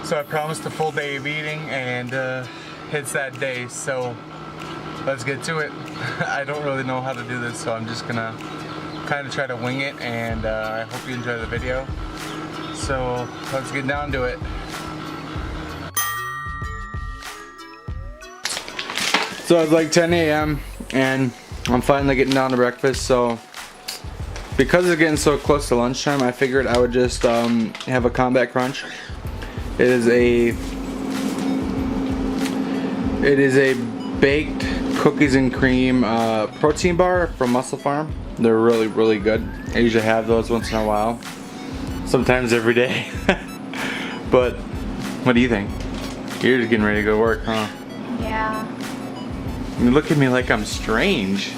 So I promised a full day of eating, and it's that day, so let's get to it. I don't really know how to do this, so I'm just gonna kind of try to wing it, and I hope you enjoy the video. So let's get down to it. So it's like 10 a.m. and I'm finally getting down to breakfast. So because it's getting so close to lunchtime, I figured I would just have a combat crunch. It is a baked cookies and cream protein bar from Muscle Farm. They're really, really good. I usually have those once in a while, sometimes every day. But what do you think? You're just getting ready to go to work, huh? Yeah. You look at me like I'm strange.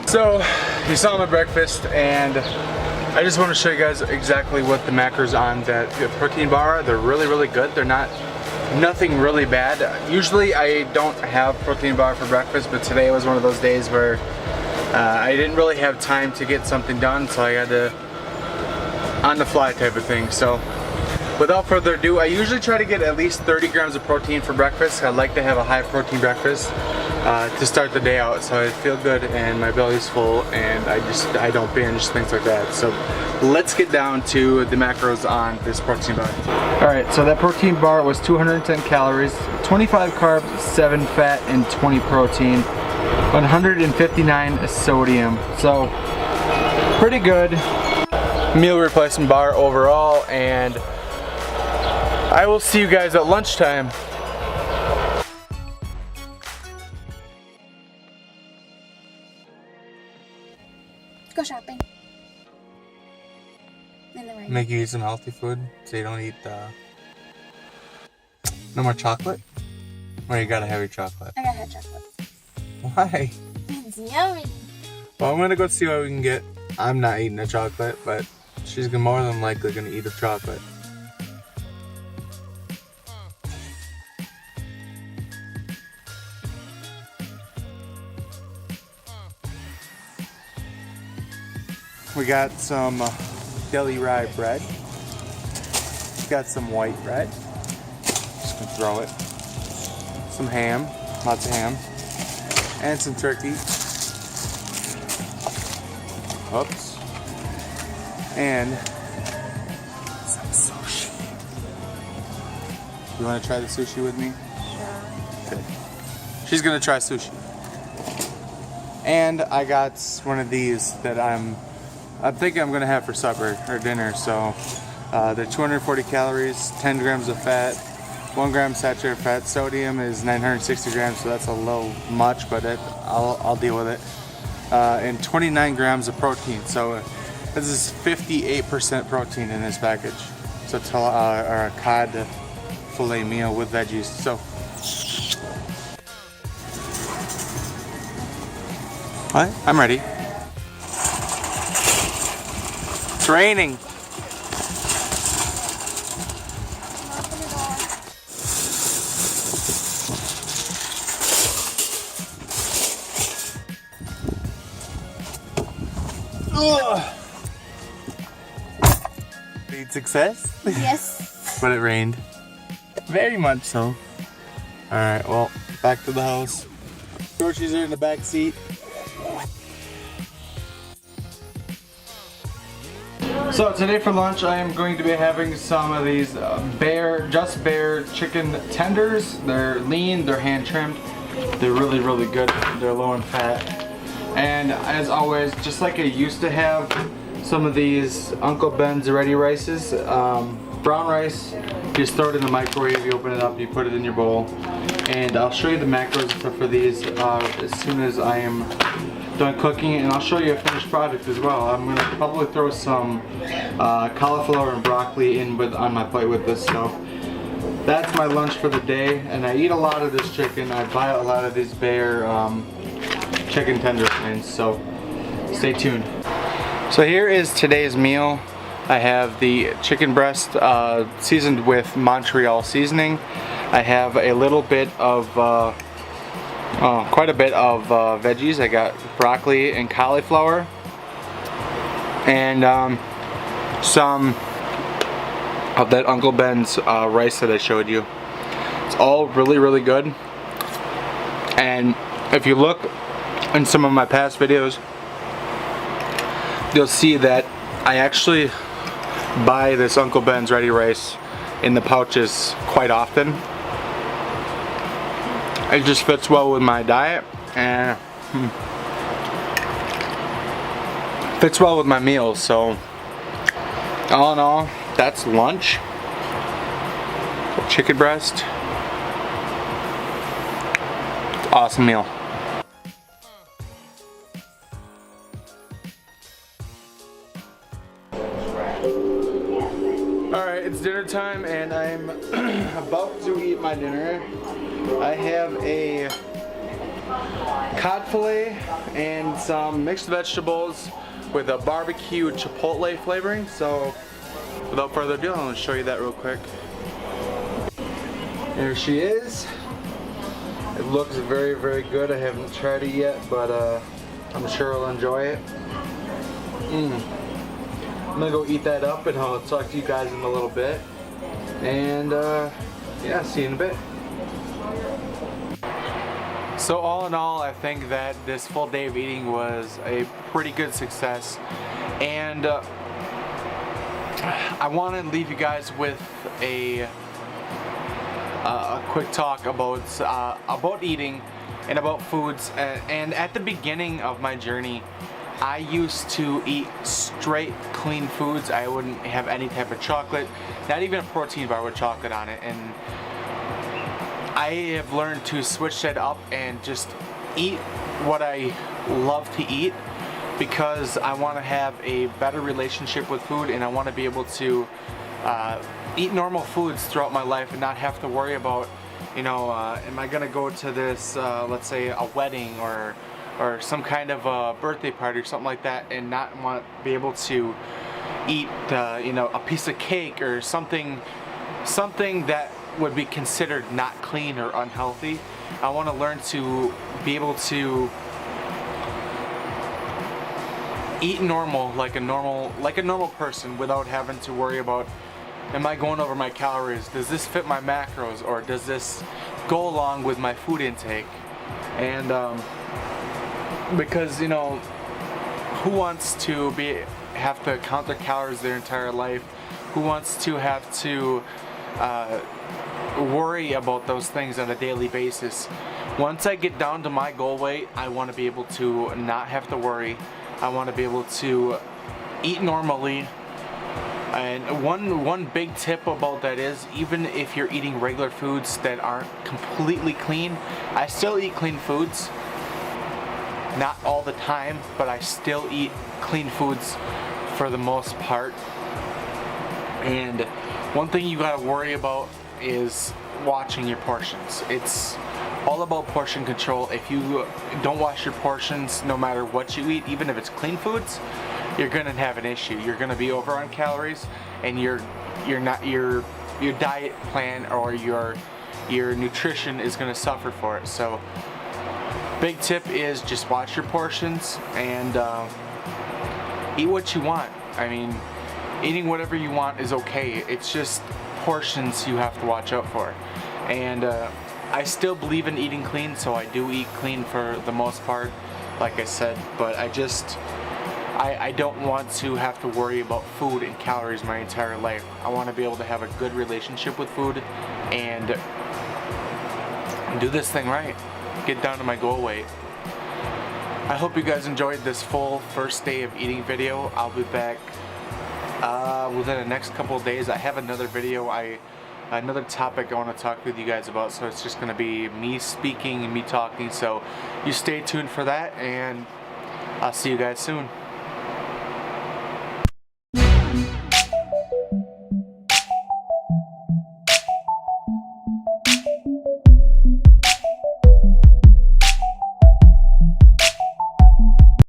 So, you saw my breakfast, and I just want to show you guys exactly what the macros on that protein bar are. They're really, really good. They're nothing really bad. Usually I don't have protein bar for breakfast, but today was one of those days where I didn't really have time to get something done, so I had to on the fly type of thing. So without further ado, I usually try to get at least 30 grams of protein for breakfast. I like to have a high protein breakfast to start the day out, so I feel good and my belly's full, and I don't binge, things like that. So let's get down to the macros on this protein bar. Alright, so that protein bar was 210 calories, 25 carbs, 7 fat, and 20 protein, 159 sodium. So pretty good meal replacement bar overall, and I will see you guys at lunchtime. Go shopping. In the rain. Make you eat some healthy food so you don't eat no more chocolate? Or you gotta have your chocolate? I gotta have chocolate. Why? It's yummy. Well, I'm gonna go see what we can get. I'm not eating a chocolate, but she's more than likely gonna eat a chocolate. We got some deli rye bread. Got some white bread. Just gonna throw it. Some ham, lots of ham, and some turkey. Oops. And some sushi. You want to try the sushi with me? Sure. Okay. She's gonna try sushi. And I got one of these that I'm thinking I'm gonna have for supper or dinner. So they're 240 calories, 10 grams of fat, 1 gram saturated fat. Sodium is 960 grams, so that's a little much, but I'll deal with it. And 29 grams of protein. So this is 58% protein in this package. So it's a cod filet meal with veggies. So what? I'm ready. It's raining. Open the door. Ugh. Great success? Yes. But it rained. Very much so. Alright, well, back to the house. Groceries are in the back seat. So today for lunch I am going to be having some of these Just Bare chicken tenders. They're lean, they're hand trimmed, they're really, really good, they're low in fat. And as always, just like I used to have some of these Uncle Ben's Ready Rices, brown rice, you just throw it in the microwave, you open it up, you put it in your bowl. And I'll show you the macros for these as soon as I am done cooking, and I'll show you a finished product as well. I'm going to probably throw some cauliflower and broccoli in on my plate with this. So that's my lunch for the day, and I eat a lot of this chicken. I buy a lot of these Bare chicken tender things, so stay tuned. So here is today's meal. I have the chicken breast seasoned with Montreal seasoning. I have a little bit of quite a bit of veggies. I got broccoli and cauliflower, and some of that Uncle Ben's rice that I showed you. It's all really, really good. And if you look in some of my past videos, you'll see that I actually buy this Uncle Ben's ready rice in the pouches quite often. It just fits well with my diet and fits well with my meals. So all in all, that's lunch. Chicken breast. Awesome meal. Alright, it's dinner time and I'm about to eat my dinner. I have a cod fillet and some mixed vegetables with a barbecue chipotle flavoring. So without further ado, I'm going to show you that real quick. There she is. It looks very, very good. I haven't tried it yet, but I'm sure I'll enjoy it. I'm gonna go eat that up and I'll talk to you guys in a little bit. And yeah, see you in a bit. So all in all, I think that this full day of eating was a pretty good success. And I want to leave you guys with a quick talk about eating and about foods. And at the beginning of my journey, I used to eat straight clean foods. I wouldn't have any type of chocolate, not even a protein bar with chocolate on it. And I have learned to switch that up and just eat what I love to eat, because I want to have a better relationship with food, and I want to be able to eat normal foods throughout my life and not have to worry about, you know, am I gonna go to this, let's say a wedding or some kind of a birthday party or something like that, and not want to be able to eat, you know, a piece of cake or something that would be considered not clean or unhealthy. I want to learn to be able to eat normal, like a normal person, without having to worry about, am I going over my calories? Does this fit my macros, or does this go along with my food intake? And because, you know, who wants to have to count their calories their entire life? Who wants to have to worry about those things on a daily basis? Once I get down to my goal weight, I want to be able to not have to worry. I want to be able to eat normally. And one big tip about that is, even if you're eating regular foods that aren't completely clean, I still eat clean foods. Not all the time, but I still eat clean foods for the most part. And one thing you gotta worry about is watching your portions. It's all about portion control. If you don't watch your portions, no matter what you eat, even if it's clean foods, you're gonna have an issue. You're gonna be over on calories, and your diet plan or your nutrition is gonna suffer for it. So big tip is just watch your portions and eat what you want. I mean, eating whatever you want is okay. It's just portions you have to watch out for. And I still believe in eating clean, so I do eat clean for the most part, like I said, but I don't want to have to worry about food and calories my entire life. I want to be able to have a good relationship with food and do this thing right. Get down to my goal weight. I hope you guys enjoyed this full first day of eating video. I'll be back within the next couple of days. I have another video, another topic I want to talk with you guys about, so it's just going to be me speaking and me talking, so you stay tuned for that, and I'll see you guys soon.